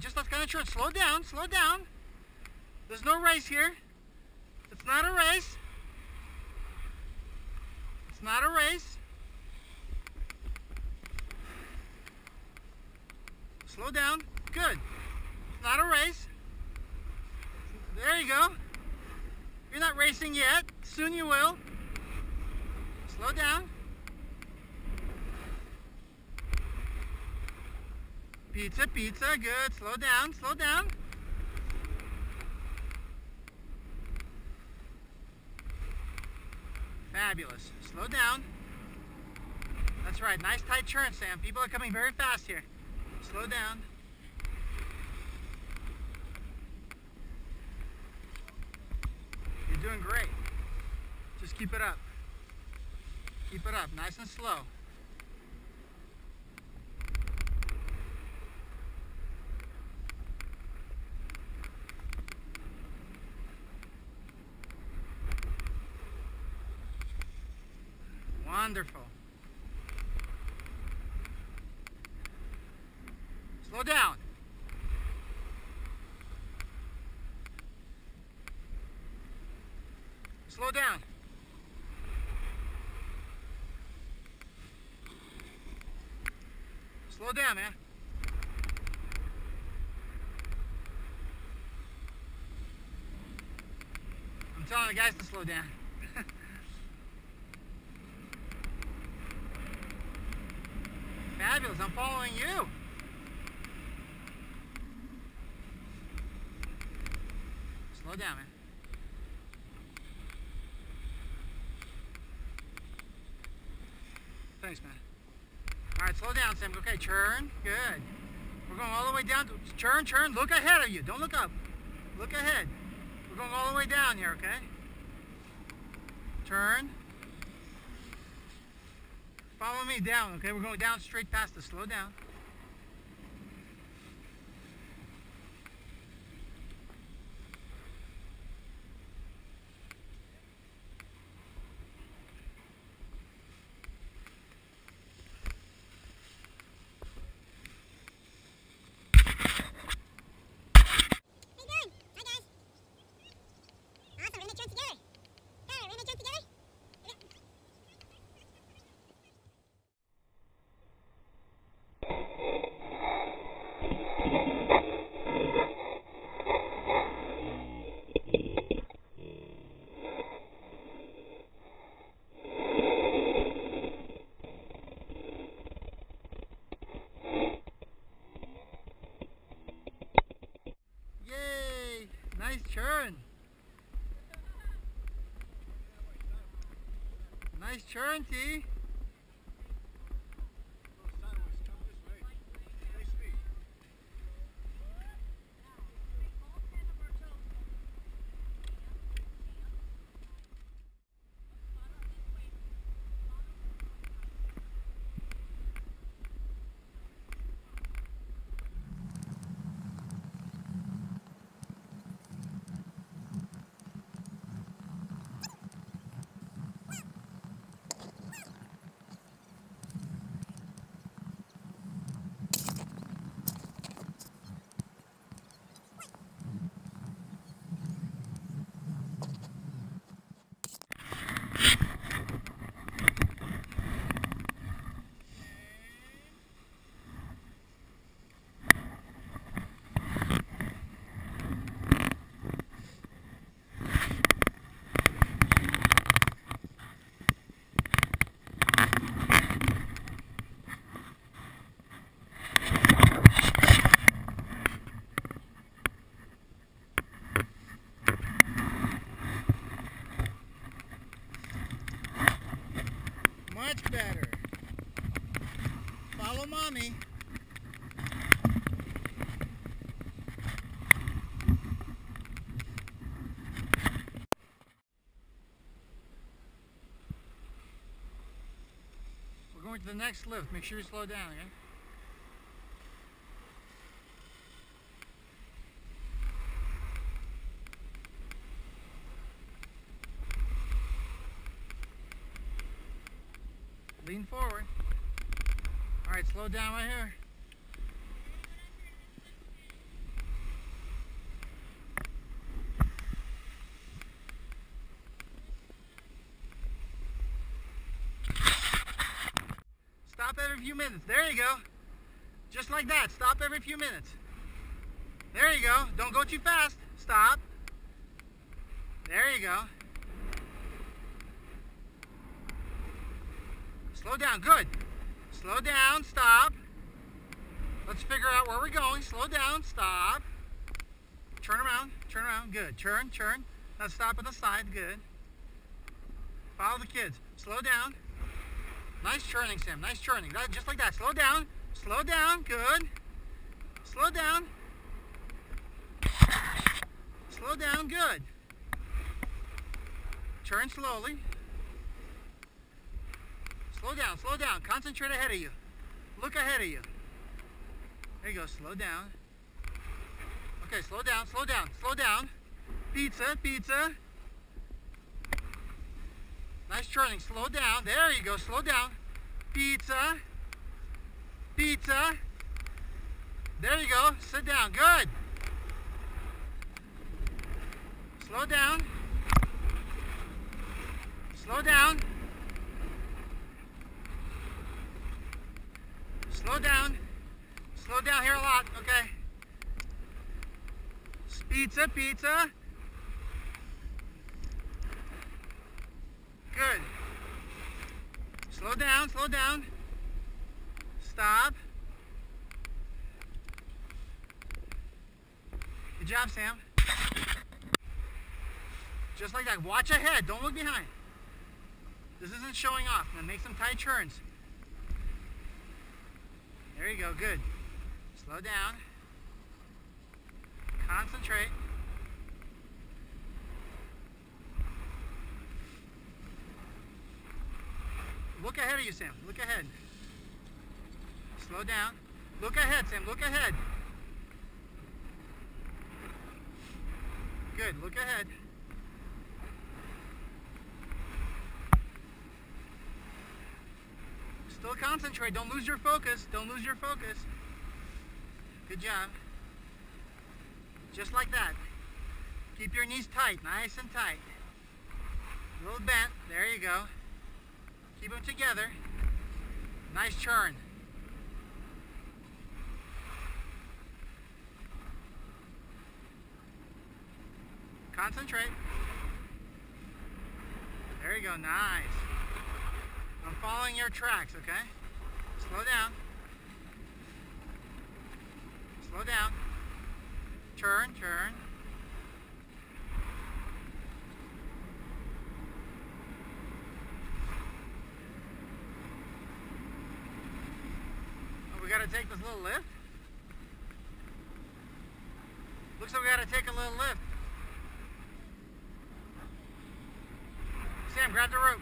Just that's kind of short. Slow down, slow down. There's no race here. It's not a race. It's not a race. Slow down. Good. It's not a race. There you go. You're not racing yet. Soon you will. Slow down. Pizza, pizza. Good. Slow down. Slow down. Fabulous. Slow down. That's right. Nice tight turn, Sam. People are coming very fast here. Slow down. You're doing great. Just keep it up. Keep it up. Nice and slow. Wonderful. Slow down. Slow down. Slow down, man. I'm telling the guys to slow down. Fabulous, I'm following you. Slow down, man. Thanks, man. Alright, slow down, Sam. Okay, turn. Good. We're going all the way down. Turn, turn. Look ahead of you. Don't look up. Look ahead. We're going all the way down here, okay? Turn. Follow me down, okay? We're going down straight past us. Slow down. Nice turn. Nice turn, T. Much better. Follow mommy. We're going to the next lift. Make sure you slow down, okay? Lean forward. All right, slow down right here. every few minutes. There you go. Just like that. Stop every few minutes. There you go. Don't go too fast. Stop. There you go. Slow down. Good. Slow down. Stop. Let's figure out where we're going. Slow down. Stop. Turn around. Turn around. Good. Turn. Turn. Now stop on the side. Good. Follow the kids. Slow down. Nice churning, Sam. Nice churning. Just like that. Slow down. Slow down. Good. Slow down. Slow down. Good. Turn slowly. Slow down. Slow down. Concentrate ahead of you. Look ahead of you. There you go. Slow down. Okay, slow down. Slow down. Slow down. Pizza. Pizza. Nice turning. Slow down. There you go. Slow down. Pizza. Pizza. There you go. Sit down. Good. Slow down. Slow down. Slow down. Slow down here a lot. Okay. Pizza. Pizza. Good. Slow down, slow down. Stop. Good job, Sam. Just like that. Watch ahead. Don't look behind. This isn't showing off. Now make some tight turns. There you go. Good. Slow down. Concentrate. Look ahead of you, Sam. Look ahead. Slow down. Look ahead, Sam. Look ahead. Good. Look ahead. Still concentrate. Don't lose your focus. Don't lose your focus. Good job. Just like that. Keep your knees tight. Nice and tight. A little bent. There you go. Keep them together. Nice turn. Concentrate. There you go. Nice. I'm following your tracks, okay? Slow down. Slow down. Turn, turn. We gotta take this little lift. Looks like we gotta take a little lift. Sam, grab the rope.